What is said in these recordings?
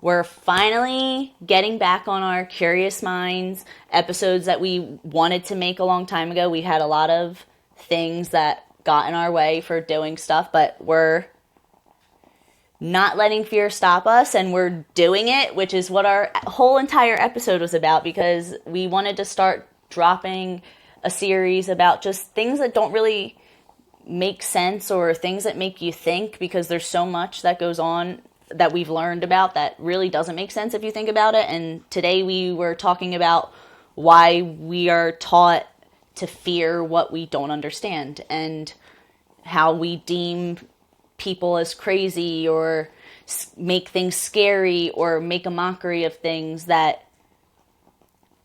we're finally getting back on our Curious Minds episodes that we wanted to make a long time ago. We had a lot of things that got in our way for doing stuff, but we're not letting fear stop us, and we're doing it, which is what our whole entire episode was about, because we wanted to start dropping a series about just things that don't really make sense or things that make you think, because there's so much that goes on that we've learned about that really doesn't make sense if you think about it. And today we were talking about why we are taught to fear what we don't understand, and how we deem people as crazy or make things scary or make a mockery of things that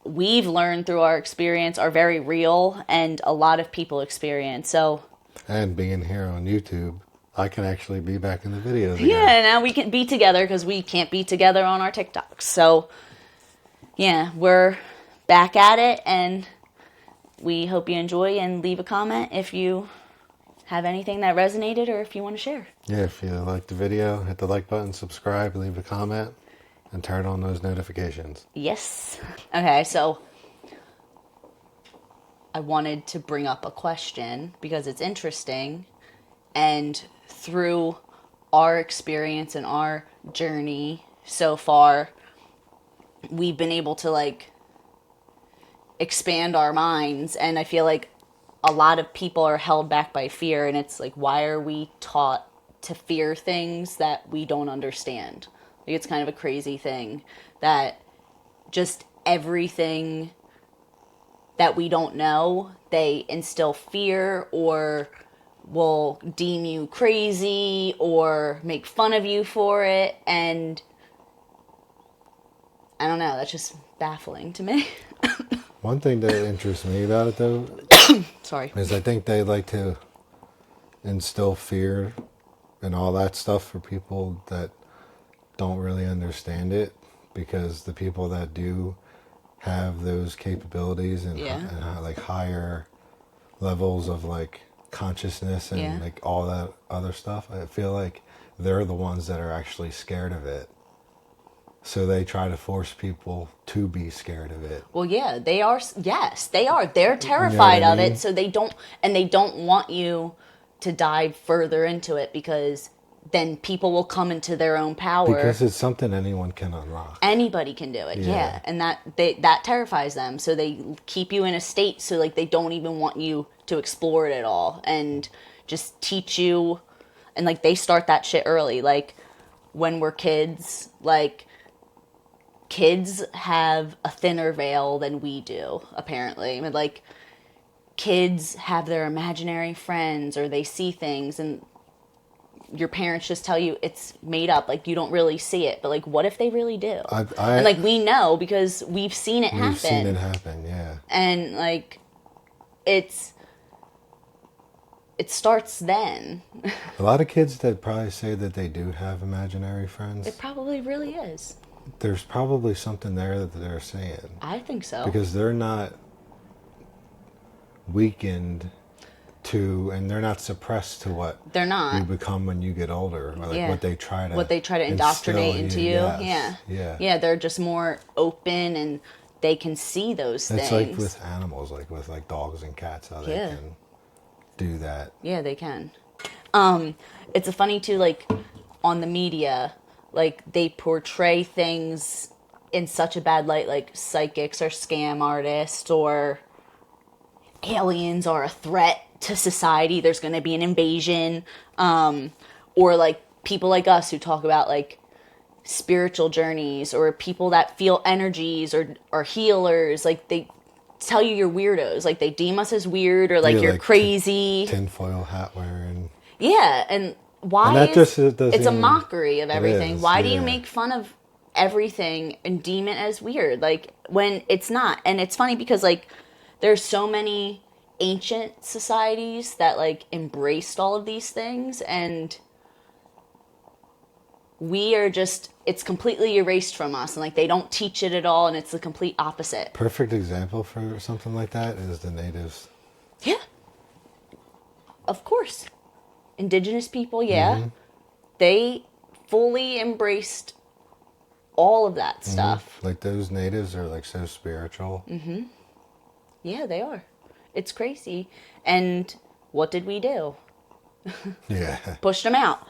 we've learned through our experience are very real and a lot of people experience. So, and being here on YouTube, I can actually be back in the videos again. Yeah, now we can be together because we can't be together on our TikToks. So, yeah, we're back at it, and we hope you enjoy, and leave a comment if you have anything that resonated or if you want to share. Yeah, if you like the video, hit the like button, subscribe, leave a comment, and turn on those notifications. Yes. Okay, so I wanted to bring up a question because it's interesting, and through our experience and our journey so far, we've been able to expand our minds, and I feel like a lot of people are held back by fear, and it's why are we taught to fear things that we don't understand? It's kind of a crazy thing that just everything that we don't know, they instill fear or will deem you crazy or make fun of you for it. And I don't know, that's just baffling to me. One thing that interests me about it, though, Sorry. is I think they like to instill fear and all that stuff for people that don't really understand it, because the people that do have those capabilities and, and higher levels of consciousness and all that other stuff, I feel like they're the ones that are actually scared of it. So they try to force people to be scared of it. Well, yeah, they are. Yes, they are. They're terrified of it, so they don't want you to dive further into it, because then people will come into their own power. Because it's something anyone can unlock. Anybody can do it, yeah. And that terrifies them, so they keep you in a state so they don't even want you to explore it at all, and just teach you, and they start that shit early. When we're kids, kids have a thinner veil than we do, apparently. I mean, kids have their imaginary friends, or they see things, and your parents just tell you it's made up. You don't really see it. But, what if they really do? And, we know because we've seen it happen. We've seen it happen, yeah. And, it starts then. A lot of kids that probably say that they do have imaginary friends. It probably really is. There's probably something there that they're saying. I think so. Because they're not weakened to, and they're not suppressed to what they're not. You become when you get older, or what they try to indoctrinate into you. Yes. Yeah. They're just more open, and they can see those things. It's like with animals, with dogs and cats, how they can do that. Yeah, they can. It's funny too, on the media, they portray things in such a bad light, psychics are scam artists, or aliens are a threat to society, there's going to be an invasion, or people like us who talk about spiritual journeys, or people that feel energies, or healers, they tell you you're weirdos, they deem us as weird, or you're crazy. Tinfoil hat wearing. Yeah, and why and it's a mockery of everything. Why do you make fun of everything and deem it as weird, when it's not? And it's funny because there's so many ancient societies that embraced all of these things, and we are just, it's completely erased from us, and they don't teach it at all, and it's the complete opposite. Perfect example for something like that is the natives. Yeah, of course. Indigenous people, yeah. Mm-hmm. They fully embraced all of that stuff. Like those natives are like so spiritual. Yeah, they are. It's crazy. And what did we do? Yeah. Pushed them out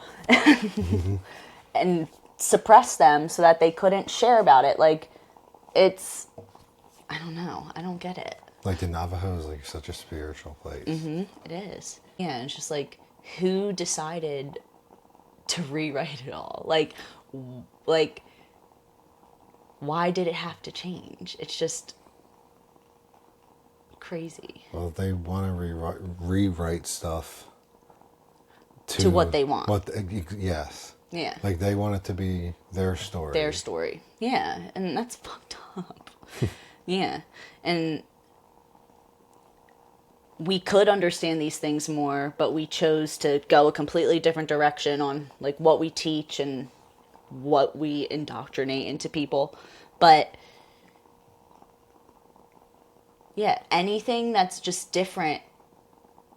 and suppressed them so that they couldn't share about it. Like, it's, I don't know. I don't get it. Like the Navajo is like such a spiritual place. It is. Yeah, and it's just like, who decided to rewrite it all? Like, why did it have to change? It's just crazy. Well, they want to rewrite stuff To what they want. Yes. Yeah. Like they want it to be their story. Their story. Yeah, and that's fucked up. Yeah, and we could understand these things more, but we chose to go a completely different direction on like what we teach and what we indoctrinate into people. But yeah, anything that's just different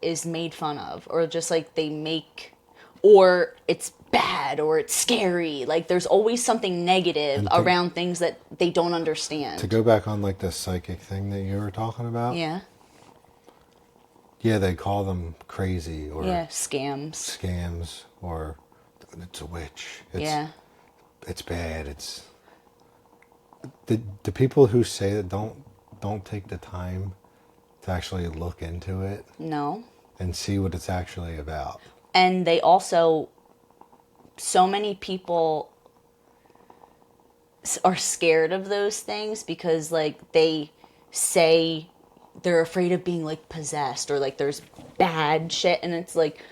is made fun of, or just like they make, or it's bad, or it's scary. Like there's always something negative around things that they don't understand. To go back on like the psychic thing that you were talking about. Yeah. Yeah, they call them crazy or scams, or it's a witch. It's bad. It's the people who say that don't take the time to actually look into it. No. And see what it's actually about. And they also, so many people are scared of those things because like they say they're afraid of being like possessed or like there's bad shit, and it's like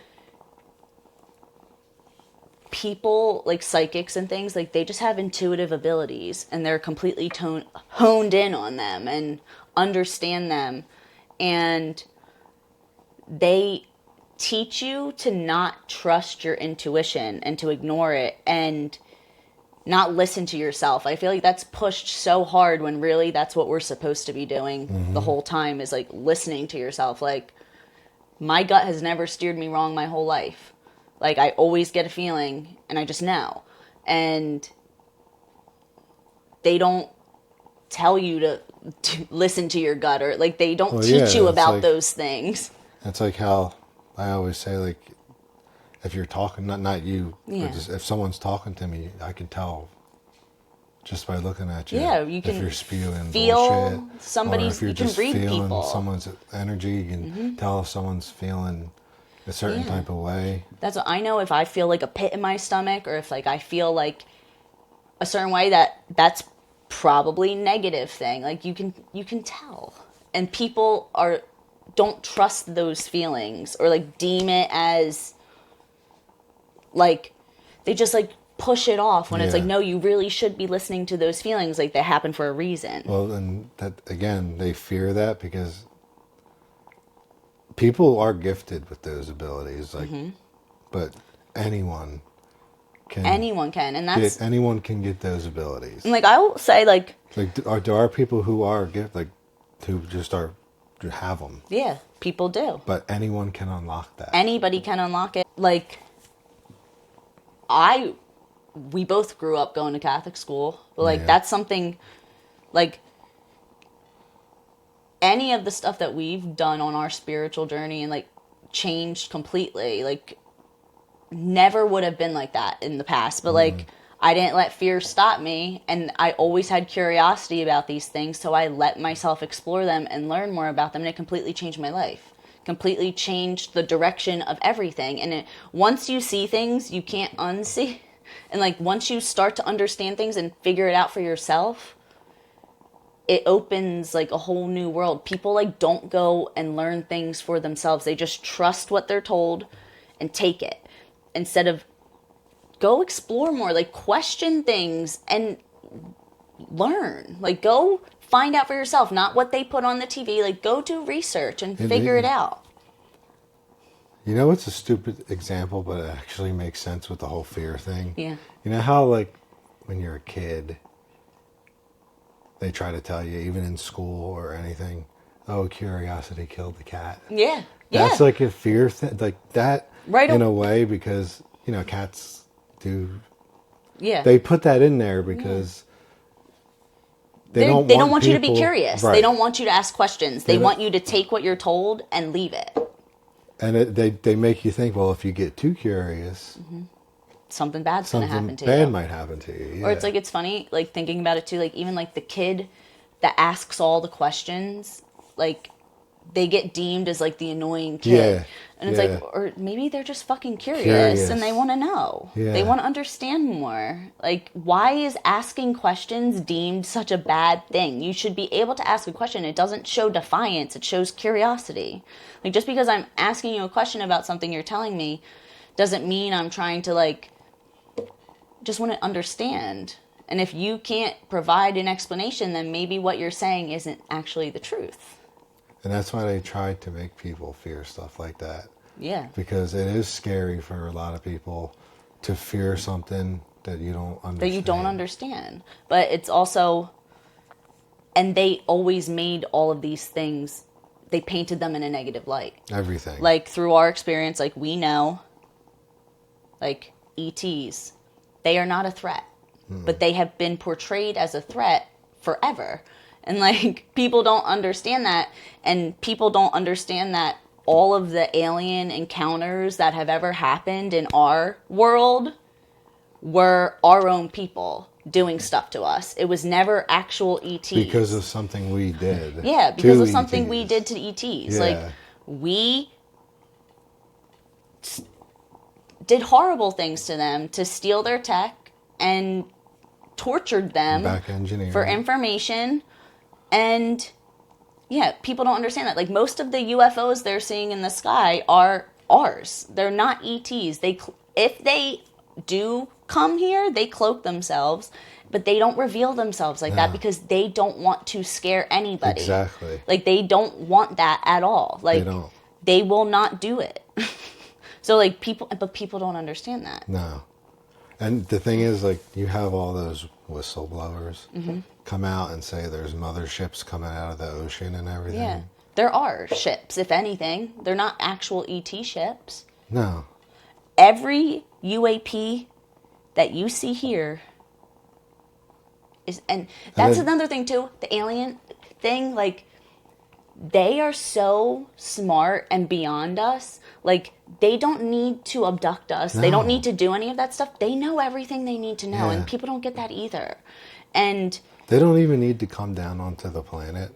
people like psychics and things, like they just have intuitive abilities and they're completely honed in on them and understand them, and they teach you to not trust your intuition and to ignore it and not listen to yourself. I feel like that's pushed so hard when really that's what we're supposed to be doing the whole time, is like listening to yourself. Like my gut has never steered me wrong my whole life. Like I always get a feeling and I just know. And they don't tell you to listen to your gut, or like they don't teach you about like, those things. That's like how I always say, like, if you're talking, not you, but just if someone's talking to me, I can tell just by looking at you. Yeah, you can if you're spewing feel bullshit, somebody's. or if you're you just can read feeling people. someone's energy, you can tell if someone's feeling a certain type of way. That's what I know. If I feel like a pit in my stomach, or if like I feel like a certain way, that's probably negative thing. Like you can tell, and people don't trust those feelings or like deem it as like they just like push it off when it's like, no, you really should be listening to those feelings, like they happen for a reason. Well, and that again, they fear that because people are gifted with those abilities, like, but anyone can, and that's anyone can get those abilities. And like I will say, like there are people who are gifted, who just are to have them. Yeah, people do. But anyone can unlock that. Anybody can unlock it. Like we both grew up going to Catholic school, but like that's something like any of the stuff that we've done on our spiritual journey and like changed completely, like never would have been like that in the past. But like I didn't let fear stop me, and I always had curiosity about these things, so I let myself explore them and learn more about them, and it completely changed my life. Completely changed the direction of everything. And once you see things you can't unsee, and like once you start to understand things and figure it out for yourself, it opens like a whole new world. People like don't go and learn things for themselves. They just trust what they're told and take it, instead of go explore more, like question things and learn. Like go find out for yourself, not what they put on the TV. Like go do research and figure it out. You know, it's a stupid example, but it actually makes sense with the whole fear thing. Yeah. You know how like when you're a kid, they try to tell you, even in school or anything, oh, curiosity killed the cat. Yeah. That's like a fear thing, like that, right, in a way, because, you know, cats do. Yeah. They put that in there because They don't want you to be people, curious. They right? don't want you to ask questions. They want you to take what you're told and leave it. And they make you think, well, if you get too curious, Something bad's going to something happen to bad you. might happen to you. Yeah. Or it's like, it's funny, like thinking about it too, like even like the kid that asks all the questions, like they get deemed as like the annoying kid. Yeah, And it's yeah. like, or maybe they're just fucking curious and they want to know. Yeah. They want to understand more. Like, why is asking questions deemed such a bad thing? You should be able to ask a question. It doesn't show defiance, it shows curiosity. Like, just because I'm asking you a question about something you're telling me doesn't mean I'm trying to, like, just want to understand. And if you can't provide an explanation, then maybe what you're saying isn't actually the truth. And that's why they try to make people fear stuff like that. Yeah. Because it is scary for a lot of people to fear something that you don't understand. That you don't understand. But it's also, and they always made all of these things, they painted them in a negative light. Everything. Like, through our experience, like, we know, like, ETs, they are not a threat. But they have been portrayed as a threat forever. And, like, people don't understand that. And people don't understand that all of the alien encounters that have ever happened in our world were our own people doing stuff to us. It was never actual ETs. Because of something we did. Yeah, because of to something ETs. we did to ETs. Yeah. Like, we did horrible things to them to steal their tech and tortured them Back engineering. for information. And yeah, people don't understand that. Like, most of the UFOs they're seeing in the sky are ours. They're not ETs. If they do come here, they cloak themselves, but they don't reveal themselves like that because they don't want to scare anybody. Exactly. Like, they don't want that at all. Like, They don't. They will not do it. So, like, people don't understand that. No. And the thing is, like, you have all those whistleblowers come out and say there's motherships coming out of the ocean and everything. Yeah. There are ships, if anything. They're not actual ET ships. No. Every UAP that you see here is, and that's another thing too, the alien thing, like, they are so smart and beyond us. Like, they don't need to abduct us. No. They don't need to do any of that stuff. They know everything they need to know, and people don't get that either. And they don't even need to come down onto the planet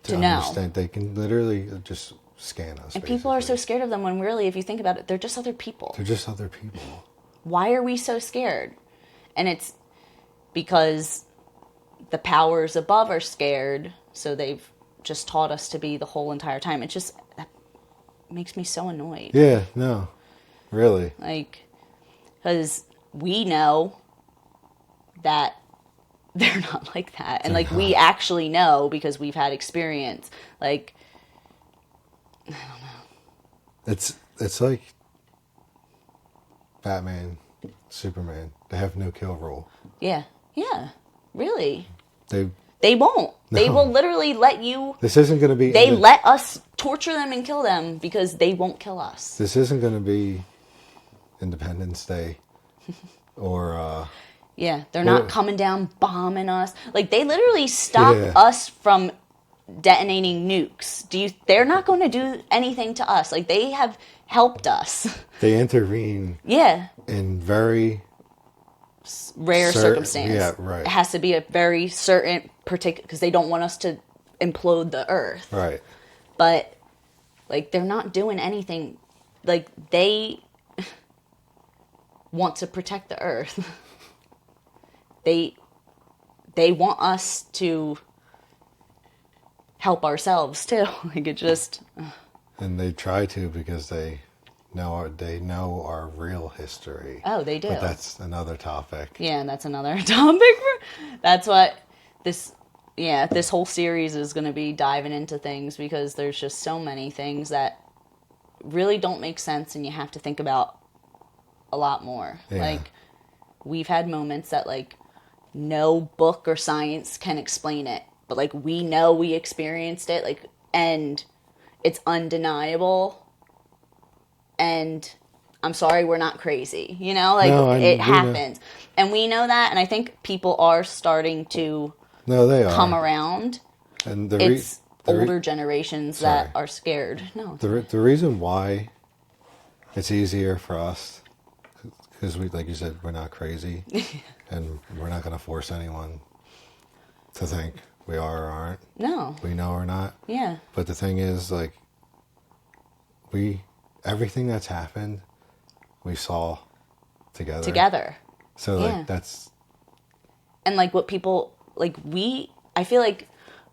to understand. Know. They can literally just scan us. And basically. People are so scared of them when really, if you think about it, they're just other people. They're just other people. Why are we so scared? And it's because the powers above are scared, so they've just taught us to be the whole entire time. It just that makes me so annoyed. Yeah, no, really. Like, because we know that they're not like that. And, like, we actually know because we've had experience. Like, I don't know. It's like Batman, Superman. They have no kill rule. Yeah. Yeah. Really. They won't. No. They will literally let you. This isn't going to be. They let us torture them and kill them because they won't kill us. This isn't going to be Independence Day, or. Yeah, they're not coming down bombing us. Like, they literally stop us from detonating nukes. They're not going to do anything to us. Like, they have helped us. They intervene. Yeah. In very rare circumstance. Yeah, right. It has to be a very certain particular, because they don't want us to implode the earth. Right. But, like, they're not doing anything. Like, they want to protect the earth. They want us to help ourselves too. Like, it just. And they try to because they know our real history. Oh, they do. But that's another topic. Yeah, that's another topic. That's what this whole series is going to be diving into things, because there's just so many things that really don't make sense, and you have to think about a lot more. Yeah. Like, we've had moments that, like, no book or science can explain it, but, like, we know we experienced it, like, and it's undeniable, and I'm sorry, we're not crazy, you know, like, it happens, and we know that, and I think people are starting to No, they come are. around. And It's the older generations that are scared. No. the reason why it's easier for us, because we, like you said, we're not crazy, and we're not going to force anyone to think we are or aren't. No. We know or not. Yeah. But the thing is, like, everything that's happened, we saw together. So, like, Yeah. that's... And like what people, like I feel like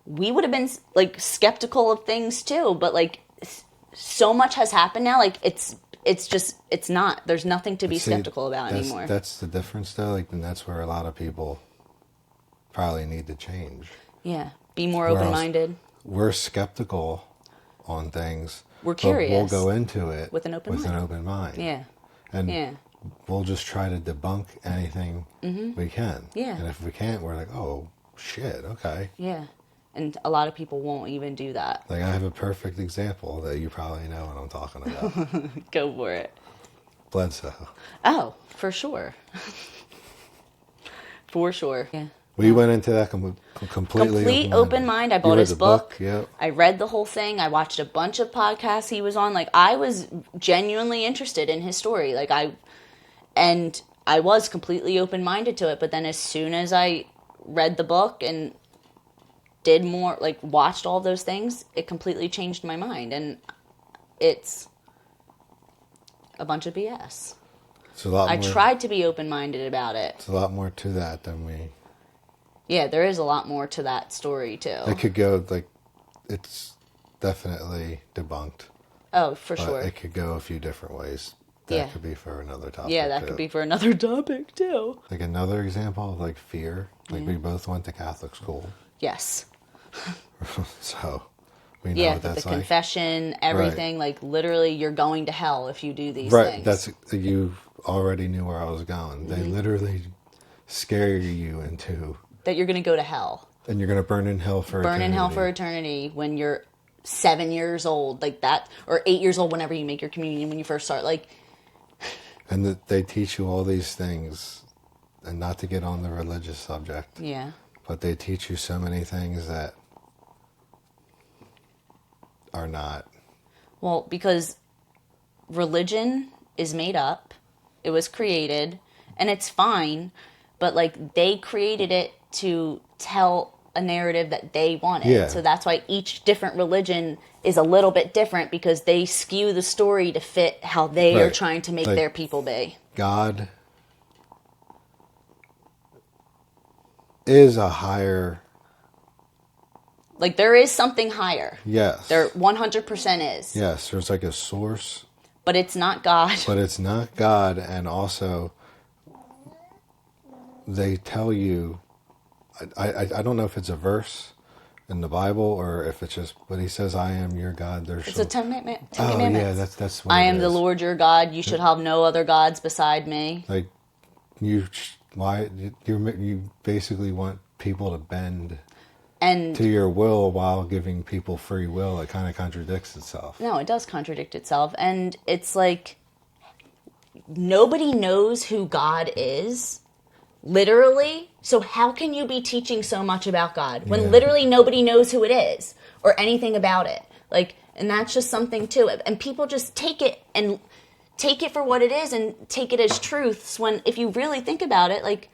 we would have been like skeptical of things too, but like so much has happened now. Like it's not, there's nothing to be skeptical about anymore. That's the difference though. Like, and that's where a lot of people probably need to change. Yeah. Be more Where else- open-minded. We're skeptical on things. We're but curious. we'll go into it With an open mind. Yeah. And Yeah. we'll just try to debunk anything we can. Yeah. And if we can't, we're like, oh, shit, okay. Yeah. And a lot of people won't even do that. Like, I have a perfect example that you probably know what I'm talking about. Go for it. Bledsoe. Oh, for sure. For sure. Yeah. We went into that completely Complete open mind. I bought read his the book. Yep. I read the whole thing. I watched a bunch of podcasts he was on. Like, I was genuinely interested in his story. Like, I was completely open minded to it. But then as soon as I read the book and did more, like, watched all those things, it completely changed my mind. And it's a bunch of BS. It's a lot I more, tried to be open minded about it. It's a lot more to that than we... Yeah, there is a lot more to that story, too. It could go, like, it's definitely debunked. Oh, for But sure. it could go a few different ways. That Yeah. could be for another topic. Yeah, that could be for another topic, too. Like, another example of, like, fear. Like, we both went to Catholic school. Yes. So, we know Yeah, what the that's like. confession, everything. Like, literally, you're going to hell if you do these Right, things. you already knew where I was going. They literally scare you into... That you're going to go to hell. And you're going to burn in hell for eternity. Burn in hell for eternity when you're 7 years old, like that, or 8 years old whenever you make your communion, when you first start. Like, And that they teach you all these things, and not to get on the religious subject, yeah. but they teach you so many things that are not. Well, because religion is made up, it was created, and it's fine, but like they created it to tell a narrative that they wanted. Yeah. So that's why each different religion is a little bit different, because they skew the story to fit how they are Right. trying to make Like, their people be. God is a higher... Like, there is something higher. Yes. There 100% is. Yes, there's like a source, But it's not God. but it's not God. And also, they tell you... I don't know if it's a verse in the Bible or if it's just... But he says, I am your God. There's It's some... a Ten Commandments. Oh, yeah, that's what I it am the is. Lord your God. You should have no other gods beside me. Like, you basically want people to bend And to your will while giving people free will. It kind of contradicts itself. no, it does contradict itself. And it's like, nobody knows who God is, literally. So how can you be teaching so much about God when Yeah. literally nobody knows who it is or anything about it? Like, and that's just something too. And people just take it for what it is and take it as truths, when if you really think about it, like,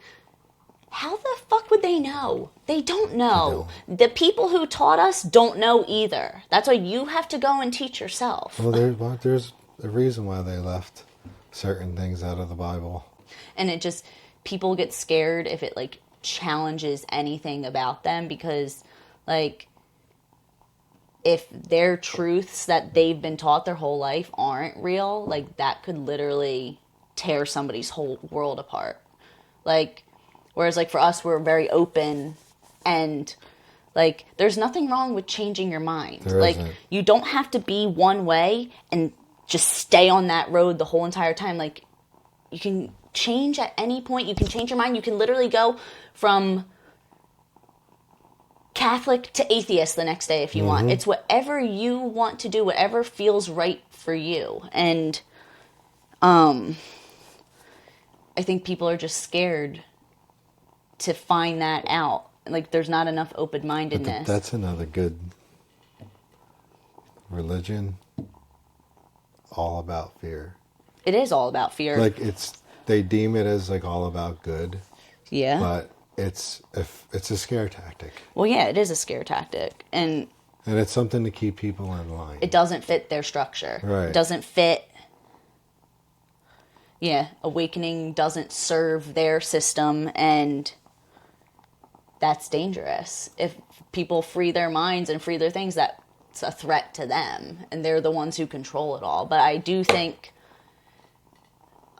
how the fuck would they know? They don't know. The people who taught us don't know either. That's why you have to go and teach yourself. Well, there's a reason why they left certain things out of the Bible. And it just, people get scared if it like challenges anything about them, because like, if their truths that they've been taught their whole life aren't real, like that could literally tear somebody's whole world apart. Like, whereas like for us, we're very open, and like there's nothing wrong with changing your mind. There like isn't. you don't have to be one way and just stay on that road the whole entire time. Like, you can change at any point. You can change your mind. You can literally go from Catholic to atheist the next day if you want. It's whatever you want to do, whatever feels right for you. And I think people are just scared to find that out. like there's not enough But open-mindedness. that's another good religion, all about fear. It is all about fear. Like they deem it as like all about good, Yeah. but it's a scare tactic, Well, yeah, it is a scare tactic, and it's something to keep people in line. it doesn't fit their structure. Right. It doesn't fit. Yeah, awakening doesn't serve their system, and that's dangerous. If people free their minds and free their things, that's a threat to them, and they're the ones who control it all. But I do think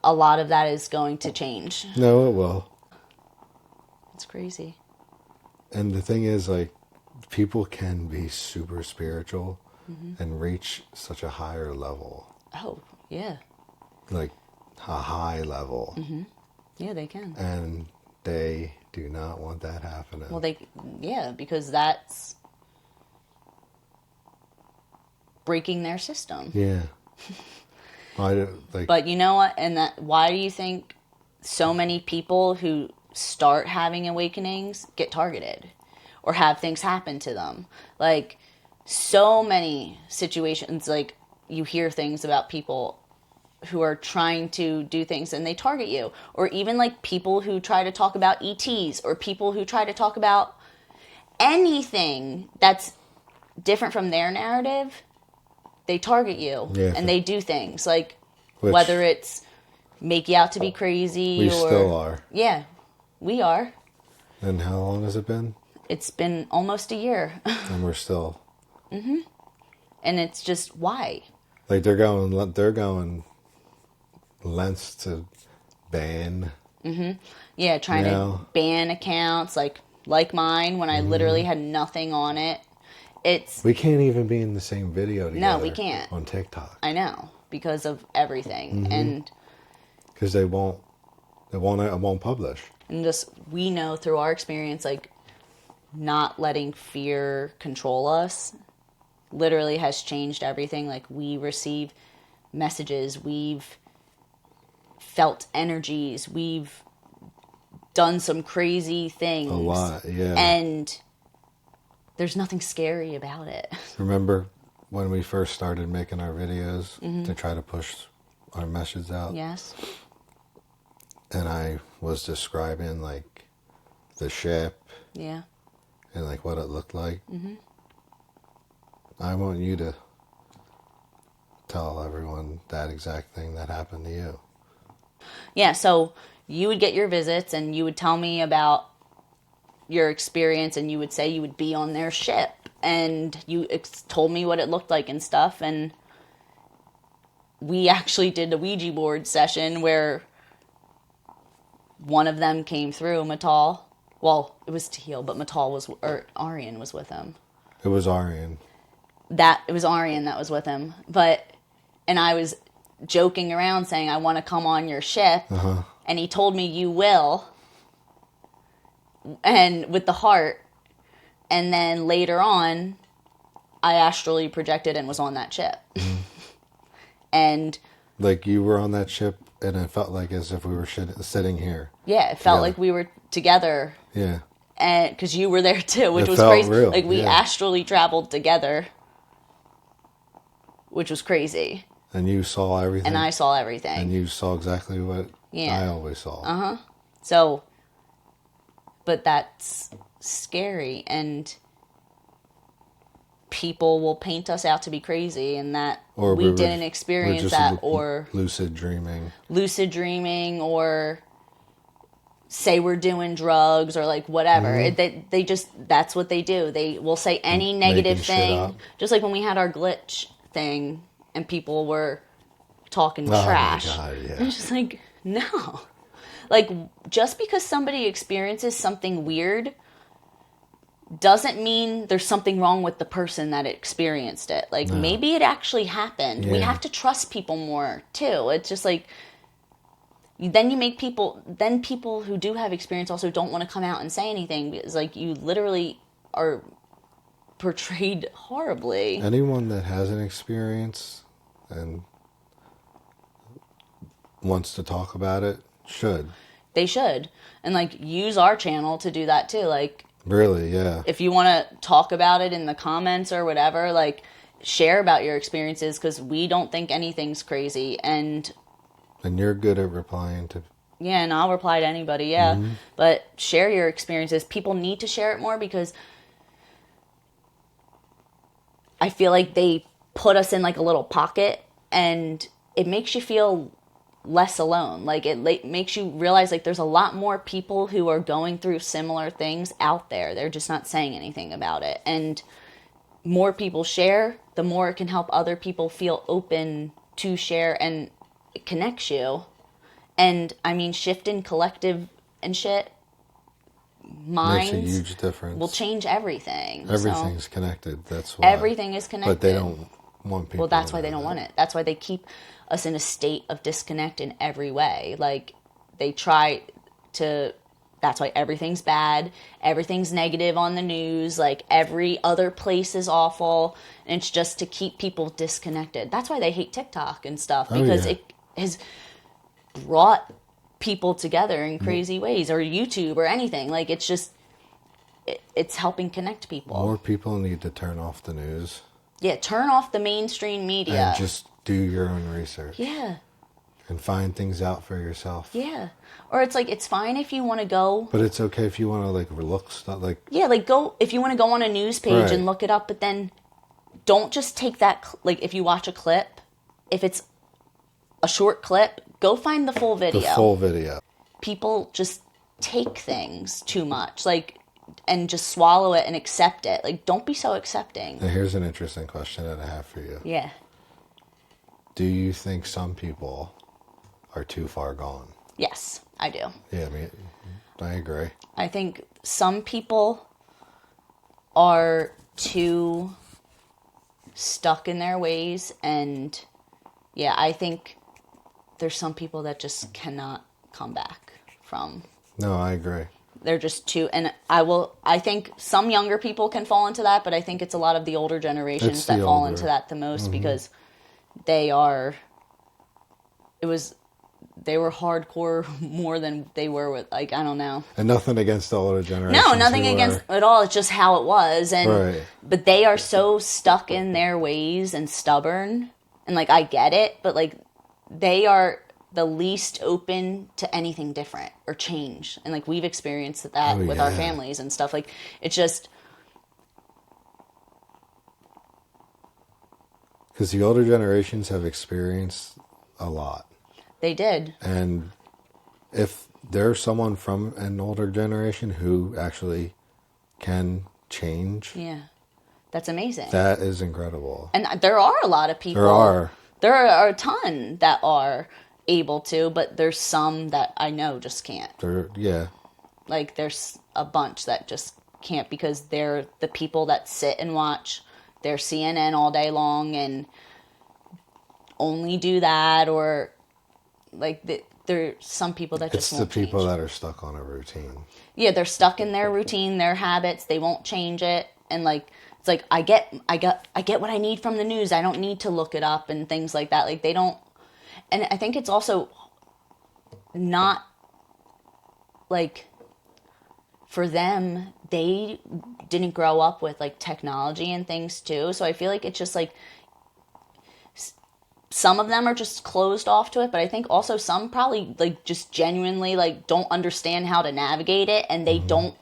a lot of that is going to change. No, it will. It's crazy. And the thing is, like, people can be super spiritual and reach such a higher level, Oh, yeah. like a high level, Yeah, they can. and they do not want that happening. Well, because that's breaking their system. Yeah. I don't, like, But you know what? Why do you think so many people who start having awakenings get targeted or have things happen to them? Like, so many situations, like, you hear things about people who are trying to do things and they target you. Or even, like, people who try to talk about ETs, or people who try to talk about anything that's different from their narrative. They target you, Yeah. and they do things like Which whether it's make you out to be crazy we or still are. Yeah, we are. And how long has it been? It's been almost a year, And we're still. and it's just why. Like, they're going lengths to ban. Yeah, trying Yeah. to ban accounts like mine when I literally had nothing on it. It's We can't even be in the same video together. No, we can't. On TikTok. I know, because of everything, and Because it won't publish. just we know through our experience, like, not letting fear control us literally has changed everything. Like, we receive messages, we've felt energies, we've done some crazy things. A lot, yeah. And there's nothing scary about it. Remember when we first started making our videos to try to push our message out? Yes. And I was describing, like, the ship Yeah. and, like, what it looked like. I want you to tell everyone that exact thing that happened to you. Yeah, so you would get your visits and you would tell me about your experience, and you would say you would be on their ship, and you told me what it looked like and stuff, and we actually did a Ouija board session where one of them came through, Matal. Well, it was Teal, but Arian was with him. It was Arian. It was Arian that was with him, and I was joking around saying, I want to come on your ship, and he told me, you will, and with the heart, and then later on, I astrally projected and was on that ship. And Like, you were on that ship, and it felt like as if we were sitting here. yeah, it felt like we were together, Yeah. and because you were there too, which It was felt crazy. real, Like, we yeah. astrally traveled together, which was crazy, And you saw everything. and I saw everything. And you saw exactly what Yeah. I always saw. So, but that's scary, and people will paint us out to be crazy, and that Or we we're- didn't we're experience just that, or lucid dreaming. lucid dreaming, or say we're doing drugs, or like whatever. They just, that's what they do. They will say any negative Making shit thing. up. Just like when we had our glitch thing, and people were talking Oh trash. my God, yeah. It's just like, no. Like, just because somebody experiences something weird doesn't mean there's something wrong with the person that experienced it. Like, maybe it actually happened. We Yeah. have to trust people more, too. It's just like, then people who do have experience also don't want to come out and say anything, because, like, you literally are portrayed horribly. Anyone that has an experience and wants to talk about it should. They should. And, like, use our channel to do that too. Like, Really, yeah. If you want to talk about it in the comments or whatever, like share about your experiences because we don't think anything's crazy. And And you're good at replying to. yeah, and I'll reply to anybody, yeah. Mm-hmm. But share your experiences. People need to share it more because I feel like they put us in like a little pocket and it makes you feel less alone. Like it makes you realize like there's a lot more people who are going through similar things out there. They're just not saying anything about it. And more people share, the more it can help other people feel open to share, and it connects you. And I mean, shifting collective and shit Makes a minds huge difference. will change everything. Everything's So connected. That's why. everything is connected. But they don't want people. Well, that's to why they know don't that. want it. That's why they keep us in a state of disconnect in every way. Like they try to. That's why everything's bad. Everything's negative on the news. Like every other place is awful. And it's just to keep people disconnected. That's why they hate TikTok and stuff because yeah. it has brought people together in crazy ways, or YouTube or anything. Like it's just it's helping connect people. More people need to turn off the news Yeah, turn off the mainstream media. and just do your own research. Yeah. And find things out for yourself. Yeah. Or it's like, it's fine if you want to go. But it's okay if you want to like look stuff like. Yeah, like go, if you want to go on a news page Right. and look it up, but then don't just take that, like if you watch a clip, if it's a short clip, go find the full video. The full video. People just take things too much, like, and just swallow it and accept it. Like, don't be so accepting. Now here's an interesting question that I have for you. Yeah. Do you think some people are too far gone? Yes, I do. Yeah, I agree. I think some people are too stuck in their ways, and yeah, I think there's some people that just cannot come back from. No, I agree. They're just too, and I think some younger people can fall into that, but I think it's a lot of the older generations It's the that fall older. into that the most because they are, they were hardcore more than they were with, like, I don't know. And nothing against the older generation. No, nothing against at all. It's just how it was. And Right. but they are so stuck in their ways and stubborn. And like I get it, but like they are the least open to anything different or change. And like we've experienced that with our yeah. families and stuff. Like it's just Because the older generations have experienced a lot. they did. And if there's someone from an older generation who actually can change, Yeah. That's amazing. that is incredible. And there are a lot of people. There are. There are a ton that are able to, but there's some that I know just can't. Yeah. Like there's a bunch that just can't because they're the people that sit and watch their CNN all day long and only do that, or like there's some people that It's just the won't people change. that are stuck on a routine. Yeah, they're stuck in their routine, their habits. They won't change it, and like it's like I get what I need from the news. I don't need to look it up and things like that. Like they don't, and I think it's also not like for them. They didn't grow up with like technology and things too, so I feel like it's just like some of them are just closed off to it, but I think also some probably like just genuinely like don't understand how to navigate it, and they don't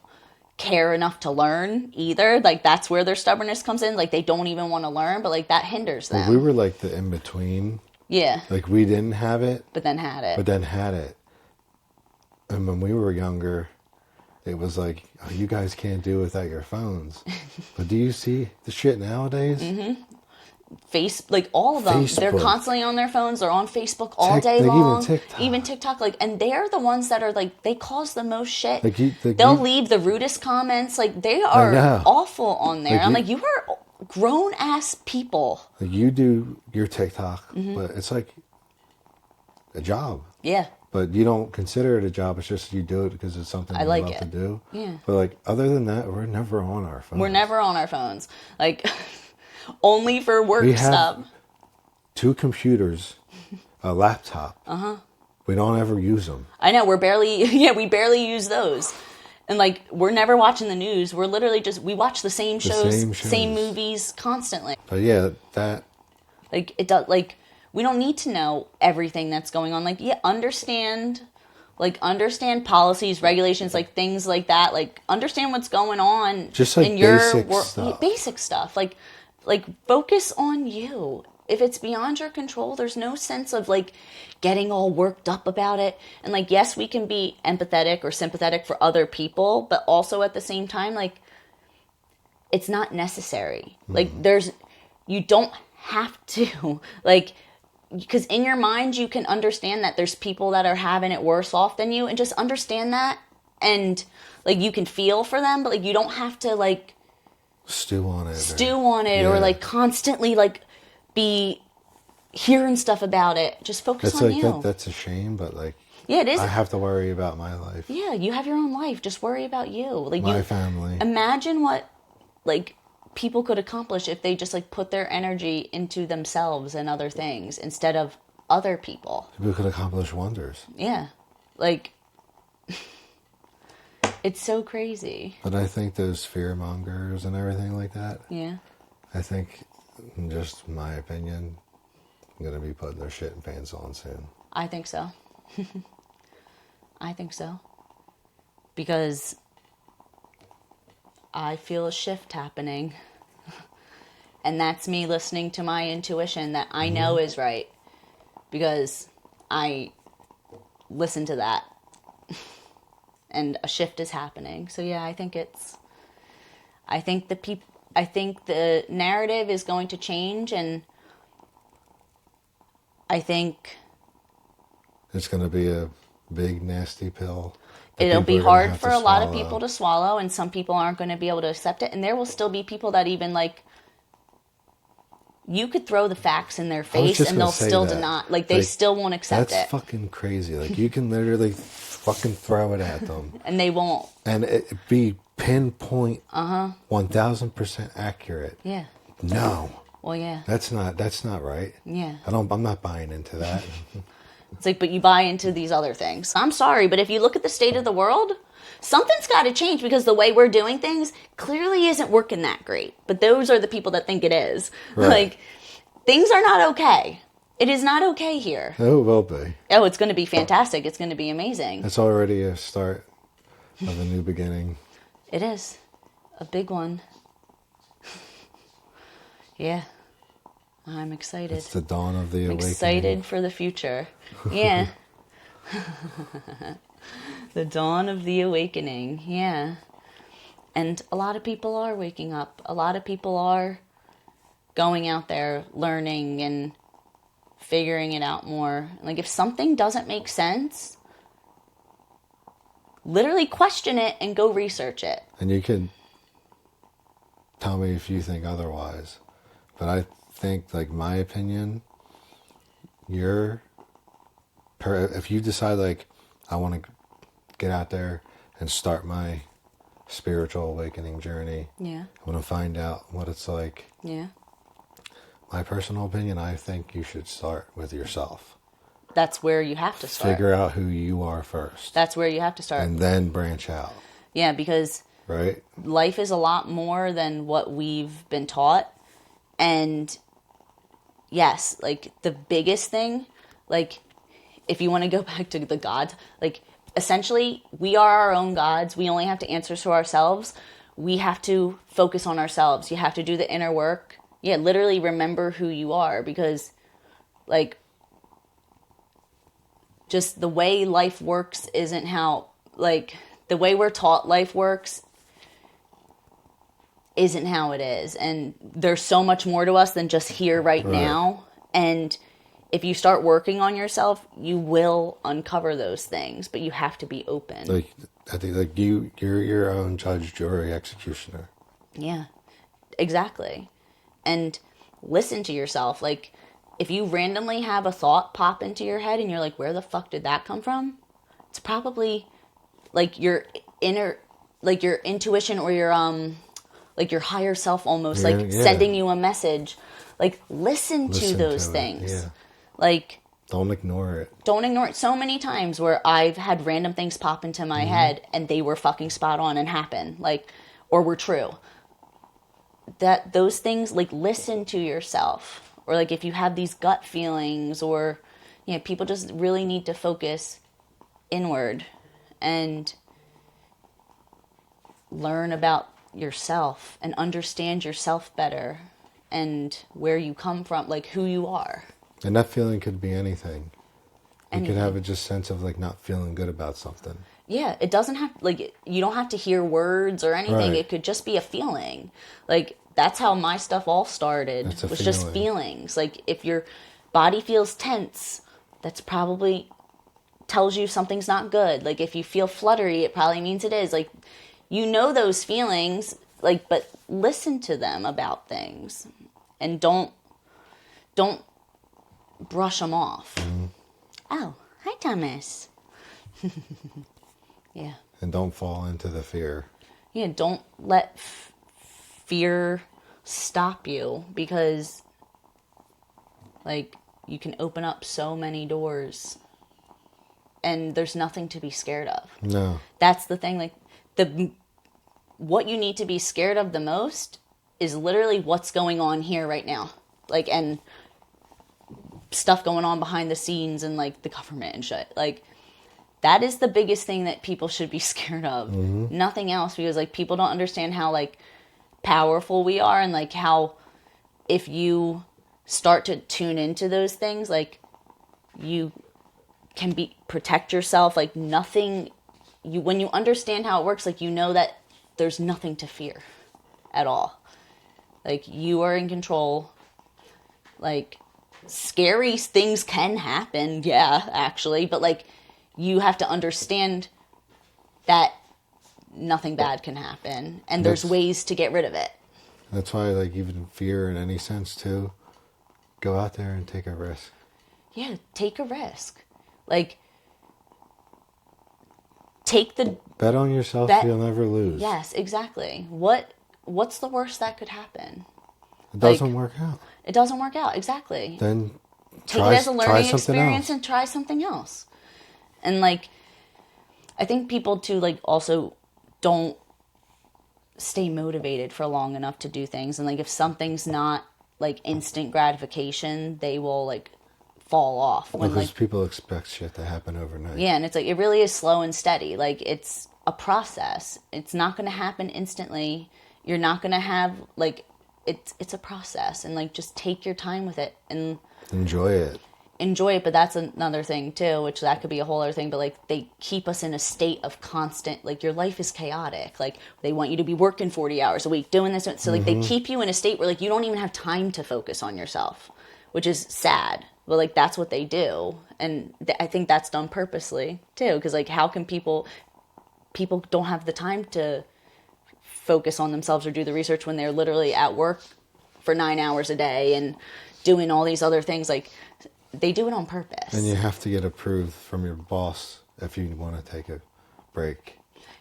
care enough to learn either. Like that's where their stubbornness comes in. Like they don't even want to learn, but like that hinders them. Well, we were like the in between. Yeah, Like we didn't have it, but then had it. but then had it. And when we were younger, it was like, oh, you guys can't do without your phones. But do you see the shit nowadays? Like all of them, they're Facebook. constantly on their phones. They're on Facebook all day like long. even TikTok. Like, and they're the ones that are like they cause the most shit. Like They'll leave the rudest comments. Like they are know. awful on there. Like I'm you- like, you are grown ass people. Like you do your TikTok, Mm-hmm. but it's like a job. Yeah, But you don't consider it a job. It's just you do it because it's something I you like love it. to do. Yeah. But like other than that, we're never on our phones. we're never on our phones. Like only for work We have stuff. 2 computers, a laptop. We don't ever use them. I know we barely use those. And like, we're never watching the news. We're literally just, we watch the same shows, same same shows. movies constantly. But yeah, that Like, it does, like, we don't need to know everything that's going on. Like, yeah, understand policies, regulations, like things like that. Like, understand what's going on just like in your basic world, stuff. basic stuff. Like focus on you. If it's beyond your control, there's no sense of like getting all worked up about it. And like, yes, we can be empathetic or sympathetic for other people, but also at the same time, like, it's not necessary. Like, you don't have to, like, because in your mind you can understand that there's people that are having it worse off than you, and just understand that, and like, you can feel for them, but like, you don't have to like stew on it, or yeah. like constantly like be hearing stuff about it. Just focus It's on like you. that's a shame, but like, Yeah, it is. I have to worry about my life, Yeah, you have your own life. Just worry about you. Like, my family. imagine what like people could accomplish if they just like put their energy into themselves and other things instead of other people. People could accomplish wonders. Yeah. Like, it's so crazy. But I think those fear mongers and everything like that, Yeah. I think, in just my opinion, I'm going to be putting their shit in pants on soon. I think so. I think so. Because I feel a shift happening. And that's me listening to my intuition that I know is right. Because I listen to that. And a shift is happening. So yeah, I think the narrative is going to change, and I think It's going to be a big, nasty pill. that it'll people be are gonna hard have for to a lot of swallow. people to swallow, and some people aren't going to be able to accept it. And there will still be people that even like, you could throw the facts in their I was face just and gonna they'll say still that. deny. Like, they Like, still won't accept That's it. fucking crazy. Like, you can literally fucking throw it at them. And they won't. And it be pinpoint 1000% accurate. Yeah. No. Well, yeah. That's not right. Yeah. I'm not buying into that. It's like, but you buy into these other things. I'm sorry, but if you look at the state of the world, something's got to change, because the way we're doing things clearly isn't working that great. But those are the people that think it is. Right. Like, things are not okay. It is not okay here. Oh, it will be. Oh, it's going to be fantastic. It's going to be amazing. It's already a start of a new beginning. It is. A big one. Yeah. I'm excited. It's the dawn of the awakening. Excited for the future. Yeah. The dawn of the awakening. Yeah. And a lot of people are waking up. A lot of people are going out there learning and figuring it out more. Like, if something doesn't make sense, literally question it and go research it. And you can tell me if you think otherwise. But I think, like, my opinion, if you decide, like, I want to get out there and start my spiritual awakening journey, Yeah. I want to find out what it's like. Yeah. My personal opinion, I think you should start with yourself. That's where you have to start. Figure out who you are first. That's where you have to start. And then branch out. Yeah, because Right? life is a lot more than what we've been taught. And yes, like, the biggest thing, like, if you want to go back to the gods, like, essentially, we are our own gods. We only have to answer to ourselves. We have to focus on ourselves. You have to do the inner work. Yeah, literally remember who you are, because, like, just the way life works isn't how, like, the way we're taught life works isn't how it is. And there's so much more to us than just here right now. And if you start working on yourself, you will uncover those things, but you have to be open. Like, I think, like, you're your own judge, jury, executioner. Yeah, exactly. And listen to yourself. Like, if you randomly have a thought pop into your head and you're like, where the fuck did that come from? It's probably like your intuition, or your like your higher self almost, like, Yeah. sending you a message. Like, listen to those to it, things. yeah. Like, Don't ignore it. Don't ignore it. So many times where I've had random things pop into my head and they were fucking spot on and happen, like, or were true. That those things, like, listen to yourself, or like if you have these gut feelings, or people just really need to focus inward and learn about yourself and understand yourself better and where you come from, like who you are. And that feeling could be anything. You Anything. could have a just sense of like not feeling good about something. Yeah, it doesn't have, like, you don't have to hear words or anything. Right. It could just be a feeling. Like, that's how my stuff all started. That's a was just feeling. feelings. Like, if your body feels tense, that's probably tells you something's not good. Like, if you feel fluttery, it probably means it is. Like, those feelings, like, but listen to them about things and don't brush them off. Oh, hi, Thomas. Yeah. And don't fall into the fear. Yeah, don't let fear stop you, because, like, you can open up so many doors and there's nothing to be scared of. No. That's the thing. Like, what you need to be scared of the most is literally what's going on here right now. Like, and stuff going on behind the scenes and, like, the government and shit. Like, that is the biggest thing that people should be scared of. Mm-hmm. Nothing else, because, like, people don't understand how, like, powerful we are, and, like, how if you start to tune into those things, like, you can protect yourself. Like, nothing, when you understand how it works, like, that there's nothing to fear at all. Like, you are in control. Like, scary things can happen, yeah, actually, but, like, you have to understand that nothing bad can happen, and there's ways to get rid of it. That's why, like, even fear in any sense too, go out there and take a risk. Yeah, take a risk. Like, take the bet on yourself. You'll never lose. Yes, exactly. What's the worst that could happen? It doesn't work out. It doesn't work out, exactly. Then take it as a learning experience and try something else. And, like, I think people too, like, also don't stay motivated for long enough to do things. And, like, if something's not, like, instant gratification, they will, like, fall off. Because, like, people expect shit to happen overnight. Yeah, and it's like, it really is slow and steady. Like, it's a process. It's not going to happen instantly. You're not going to have, like, it's a process. And, like, just take your time with it and enjoy it. But that's another thing too, which that could be a whole other thing. But, like, they keep us in a state of constant, like, your life is chaotic. Like, they want you to be working 40 hours a week, doing this. So, like, they keep you in a state where, like, you don't even have time to focus on yourself, which is sad. But, like, that's what they do. And I think that's done purposely too. Because, like, how can people don't have the time to focus on themselves or do the research when they're literally at work for 9 hours a day and doing all these other things. Like, they do it on purpose. And you have to get approved from your boss if you want to take a break.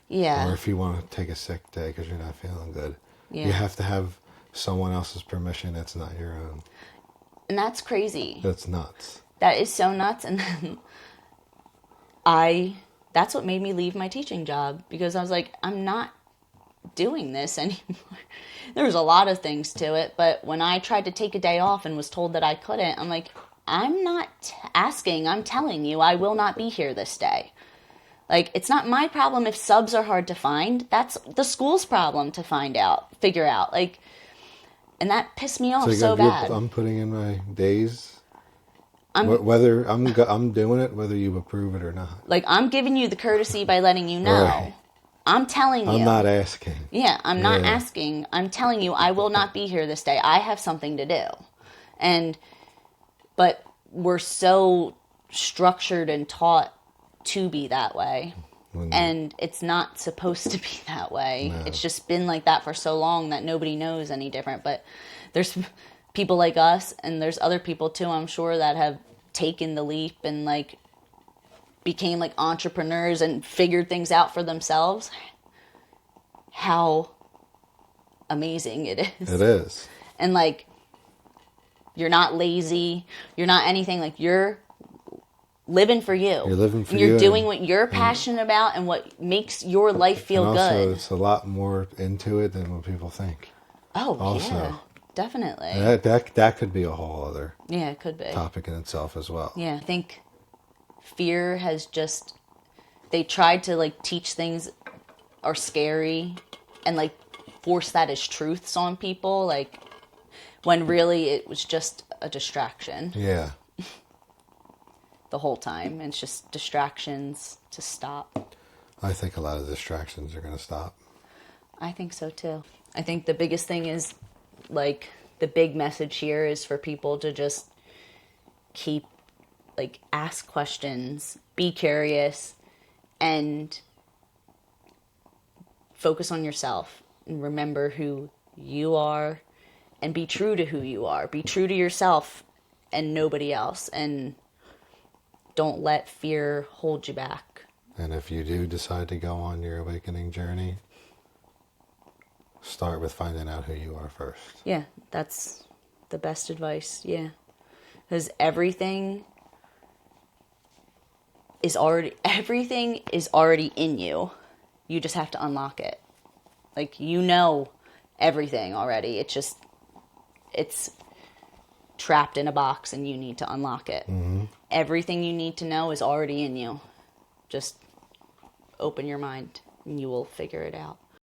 Yeah. Or if you want to take a sick day because you're not feeling good. Yeah. You have to have someone else's permission. That's not your own. And that's crazy. That's nuts. That is so nuts. And then that's what made me leave my teaching job, because I was like, I'm not doing this anymore. There was a lot of things to it, but when I tried to take a day off and was told that I couldn't, I'm like, I'm not asking, I'm telling you, I will not be here this day. Like, it's not my problem if subs are hard to find. That's the school's problem to figure out. Like, and that pissed me off so bad. I'm putting in my days. Whether I'm doing it, whether you approve it or not. Like, I'm giving you the courtesy by letting you know. Right. I'm telling you. I'm not asking. Yeah, I'm not asking. I'm telling you, I will not be here this day. I have something to do. But we're so structured and taught to be that way. And it's not supposed to be that way. No. It's just been like that for so long that nobody knows any different. But there's people like us, and there's other people too, I'm sure, that have taken the leap and, like, became, like, entrepreneurs and figured things out for themselves. How amazing it is. It is. And, like, you're not lazy. You're not anything. Like, you're living for you. You're living for and you're you doing and- what you're passionate about and what makes your life feel and also, good. it's a lot more into it than what people think. Oh, also. yeah, definitely. And that could be a whole other Yeah, it could be. topic in itself as well. Yeah, I think fear has just, they tried to like teach things are scary and like force that as truths on people, like when really it was just a distraction Yeah. the whole time. And it's just distractions to stop. I think a lot of distractions are going to stop. I think so too. I think the biggest thing is like the big message here is for people to just keep like ask questions, be curious, and focus on yourself and remember who you are and be true to who you are. Be true to yourself and nobody else, and don't let fear hold you back. And if you do decide to go on your awakening journey, start with finding out who you are first. Yeah, that's the best advice. Yeah. Because everything is already in you. You just have to unlock it. Like, you know everything already. It's trapped in a box and you need to unlock it. Mm-hmm. Everything you need to know is already in you. Just open your mind and you will figure it out.